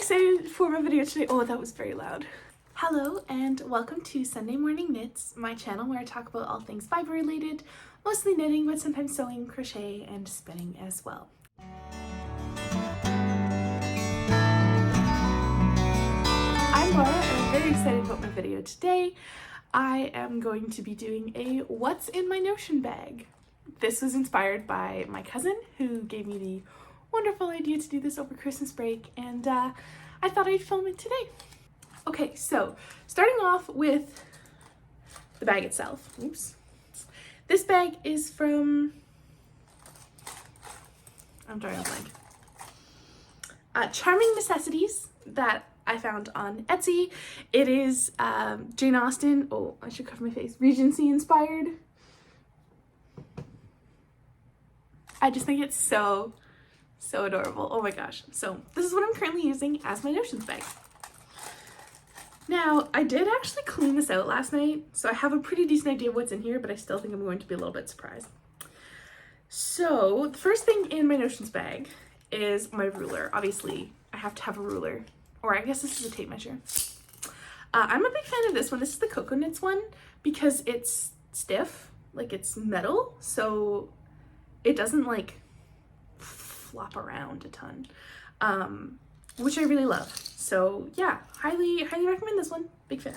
excited for my video today. Oh, that was very loud. Hello and welcome to Sunday Morning Knits, my channel where I talk about all things fibre related, mostly knitting, but sometimes sewing, crochet, and spinning as well. I'm Laura and I'm very excited about my video today. I am going to be doing a What's in My Notion bag. This was inspired by my cousin who gave me the wonderful idea to do this over Christmas break, and I thought I'd film it today. Okay, so starting off with the bag itself. Oops. This bag is from, I'm drawing a blank. Charming Necessities that I found on Etsy. It is Jane Austen, oh, I should cover my face, Regency inspired. I just think it's so adorable. Oh my gosh. So this is what I'm currently using as my Notions bag. Now, I did actually clean this out last night, so I have a pretty decent idea of what's in here, but I still think I'm going to be a little bit surprised. So the first thing in my Notions bag is my ruler. Obviously, I have to have a ruler, or I guess this is a tape measure. I'm a big fan of this one. This is the Cocoa Knits one because it's stiff, like it's metal, so it doesn't like flop around a ton, which I really love. So yeah, highly recommend this one. Big fan.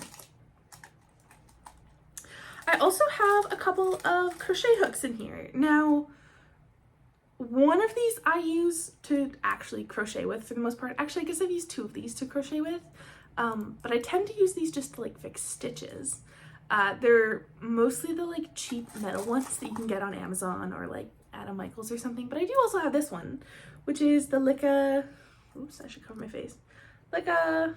I also have a couple of crochet hooks in here. Now, one of these I use to actually crochet with for the most part. Actually, I guess I've used two of these to crochet with, but I tend to use these just to like fix stitches. They're mostly the like cheap metal ones that you can get on Amazon or like Adam Michaels or something, but I do also have this one, which is the Licka, oops, I should cover my face, Licka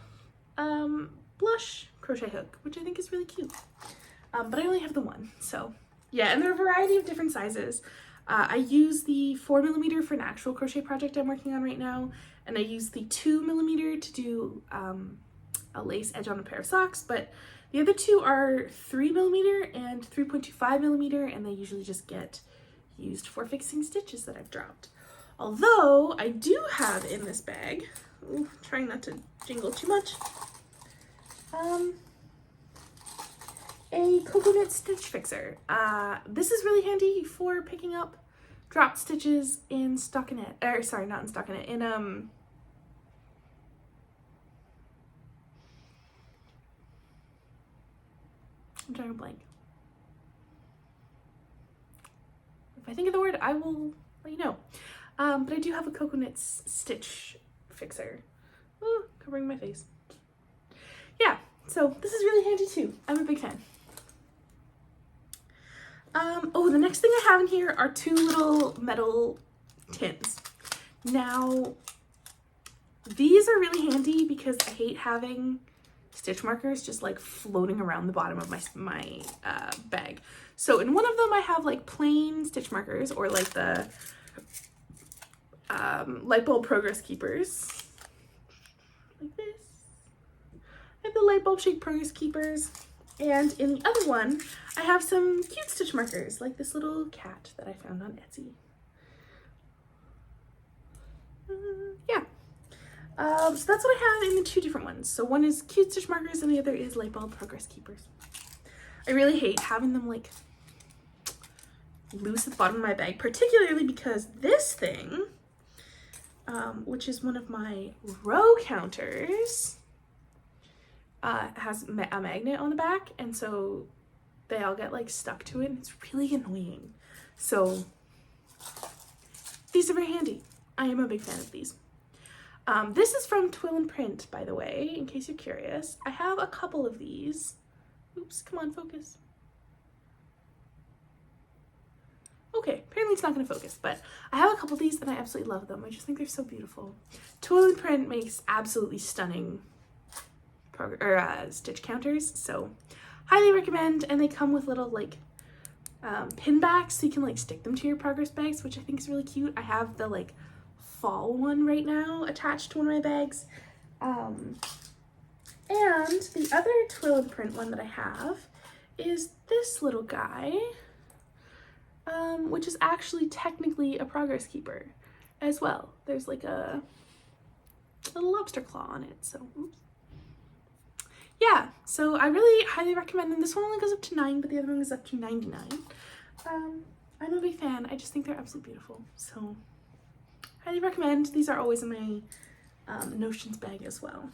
blush crochet hook, which I think is really cute, but I only have the one. So yeah, and there are a variety of different sizes. I use the 4mm for an actual crochet project I'm working on right now, and I use the 2mm to do a lace edge on a pair of socks, but the other two are 3mm and 3.25mm, and they usually just get used for fixing stitches that I've dropped. Although I do have in this bag, ooh, trying not to jingle too much, a coconut stitch fixer. This is really handy for picking up dropped stitches in stockinette, or sorry, not in stockinette, in I'm drawing a blank. If I think of the word, I will let you know. But I do have a coconut stitch fixer. Ooh, covering my face. Yeah, so this is really handy too. I'm a big fan. Oh, the next thing I have in here are two little metal tins. Now, these are really handy because I hate having stitch markers just like floating around the bottom of my bag. So in one of them I have like plain stitch markers, or like the light bulb progress keepers, like this. I have the light bulb shaped progress keepers, and in the other one I have some cute stitch markers like this little cat that I found on Etsy. Yeah. So that's what I have in the two different ones. So one is cute stitch markers and the other is light bulb progress keepers. I really hate having them like loose at the bottom of my bag, particularly because this thing, which is one of my row counters, has a magnet on the back, and so they all get like stuck to it, and it's really annoying. So these are very handy. I am a big fan of these. This is from Twill and Print, by the way, in case you're curious. I have a couple of these. Oops, come on, focus. Okay, apparently it's not going to focus, but I have a couple of these and I absolutely love them. I just think they're so beautiful. Twill and Print makes absolutely stunning stitch counters, so highly recommend. And they come with little like pin backs, so you can like stick them to your progress bags, which I think is really cute. I have the like fall one right now attached to one of my bags, and the other Twill and Print one that I have is this little guy, which is actually technically a progress keeper as well. There's like a little lobster claw on it. So oops. Yeah, so I really highly recommend them. This one only goes up to 9, but the other one goes up to 99. I'm a big fan. I just think they're absolutely beautiful. So highly recommend. These are always in my notions bag as well.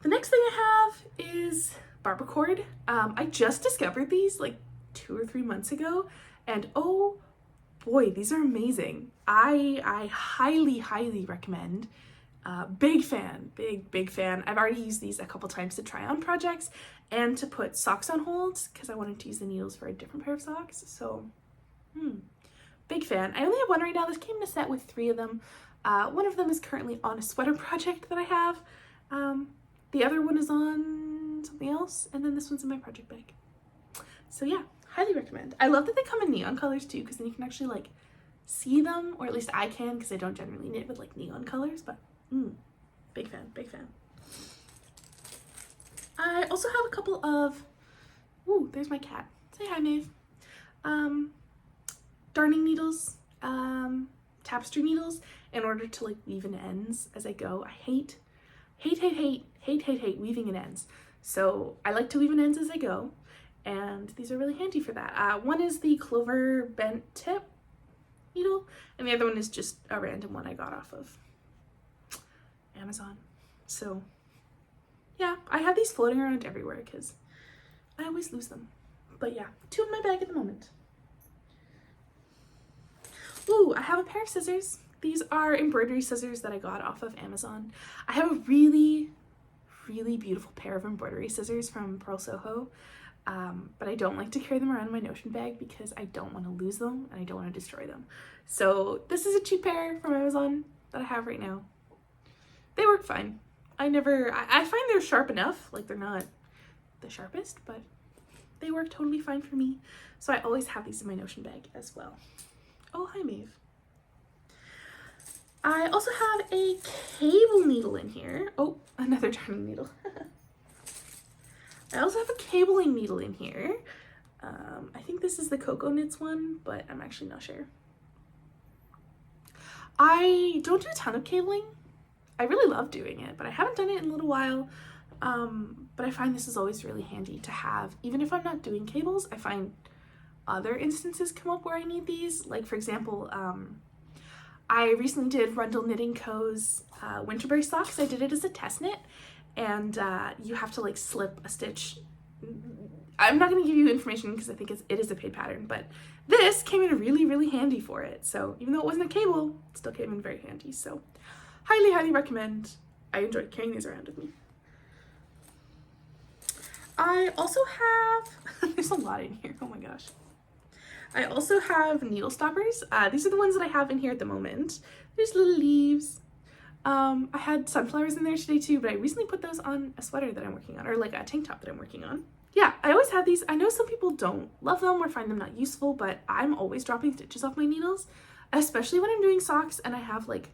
The next thing I have is barber cord. I just discovered these like 2 or 3 months ago, and oh boy, these are amazing. I highly recommend. Big fan, big fan. I've already used these a couple times to try on projects and to put socks on holds because I wanted to use the needles for a different pair of socks. So, big fan. I only have one right now. This came in a set with 3 of them. One of them is currently on a sweater project that I have. The other one is on something else, and then this one's in my project bag. So yeah, highly recommend. I love that they come in neon colors too, because then you can actually like see them, or at least I can, because I don't generally knit with like neon colors, but big fan, big fan. I also have a couple of, ooh, there's my cat. Say hi, Maeve. Darning needles, tapestry needles, in order to like weave in ends as I go. I hate weaving in ends. So I like to weave in ends as I go, and these are really handy for that. One is the clover bent tip needle, and the other one is just a random one I got off of Amazon. So yeah, I have these floating around everywhere because I always lose them. But yeah, 2 in my bag at the moment. Ooh, I have a pair of scissors. These are embroidery scissors that I got off of Amazon. I have a really beautiful pair of embroidery scissors from Pearl Soho, but I don't like to carry them around in my Notion bag because I don't want to lose them and I don't want to destroy them. So this is a cheap pair from Amazon that I have right now. They work fine. I find they're sharp enough, like they're not the sharpest, but they work totally fine for me. So I always have these in my Notion bag as well. Oh, hi Maeve. I also have a cable needle in here. Oh, another darning needle. I also have a cabling needle in here. I think this is the Cocoa Knits one, but I'm actually not sure. I don't do a ton of cabling. I really love doing it, but I haven't done it in a little while. But I find this is always really handy to have. Even if I'm not doing cables, I find other instances come up where I need these. Like for example, I recently did Rundle Knitting Co.'s Winterberry socks. I did it as a test knit, and you have to like slip a stitch. I'm not going to give you information because I think it is a paid pattern, but this came in really handy for it. So even though it wasn't a cable, it still came in very handy. So highly recommend. I enjoy carrying these around with me. I also have, there's a lot in here, oh my gosh. I also have needle stoppers. These are the ones that I have in here at the moment. There's little leaves. I had sunflowers in there today too, but I recently put those on a sweater that I'm working on, or like a tank top that I'm working on. Yeah, I always have these. I know some people don't love them or find them not useful, but I'm always dropping stitches off my needles, especially when I'm doing socks and I have like,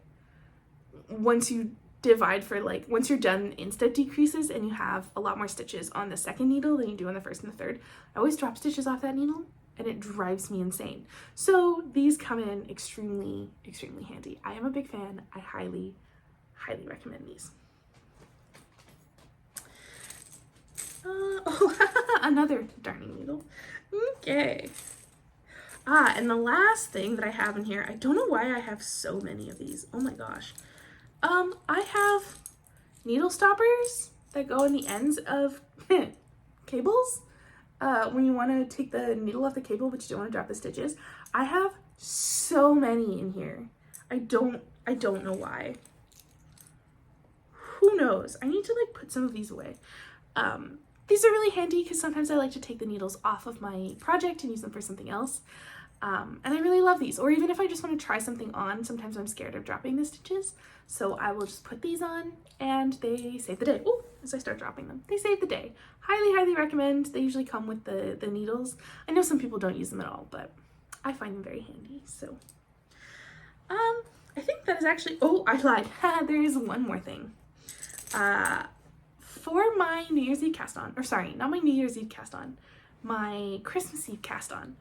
once you divide for like, once you're done instep decreases and you have a lot more stitches on the second needle than you do on the first and the third, I always drop stitches off that needle and it drives me insane. So these come in extremely handy. I am a big fan. I highly recommend these. Oh, another darning needle. Okay. And the last thing that I have in here, I don't know why I have so many of these. Oh my gosh. I have needle stoppers that go in the ends of cables. When you want to take the needle off the cable, but you don't want to drop the stitches. I have so many in here. I don't know why. Who knows? I need to like put some of these away. These are really handy because sometimes I like to take the needles off of my project and use them for something else. And I really love these. Or even if I just want to try something on, sometimes I'm scared of dropping the stitches. So I will just put these on and they save the day. Oh, as I start dropping them, they save the day. Highly recommend. They usually come with the needles. I know some people don't use them at all, but I find them very handy. So, I think that is actually, oh, I lied. There is one more thing. For my New Year's Eve cast on, or sorry, not my New Year's Eve cast on, my Christmas Eve cast on,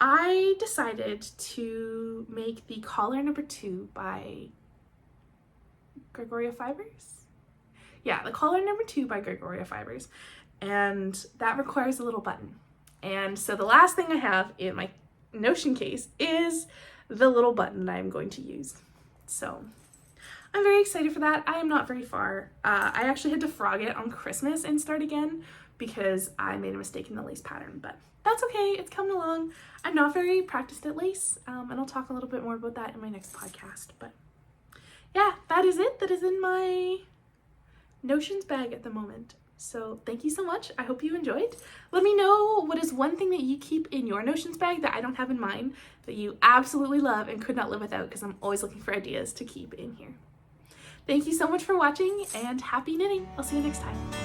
I decided to make the collar number 2 by Gregoria Fibers. Yeah, the collar number 2 by Gregoria Fibers. And that requires a little button. And so the last thing I have in my Notion case is the little button that I'm going to use. So I'm very excited for that. I am not very far. I actually had to frog it on Christmas and start again because I made a mistake in the lace pattern, but that's okay. It's coming along. I'm not very practiced at lace, and I'll talk a little bit more about that in my next podcast. But yeah, that is it. That is in my Notions bag at the moment. So thank you so much. I hope you enjoyed. Let me know what is one thing that you keep in your Notions bag that I don't have in mine that you absolutely love and could not live without, because I'm always looking for ideas to keep in here. Thank you so much for watching, and happy knitting. I'll see you next time.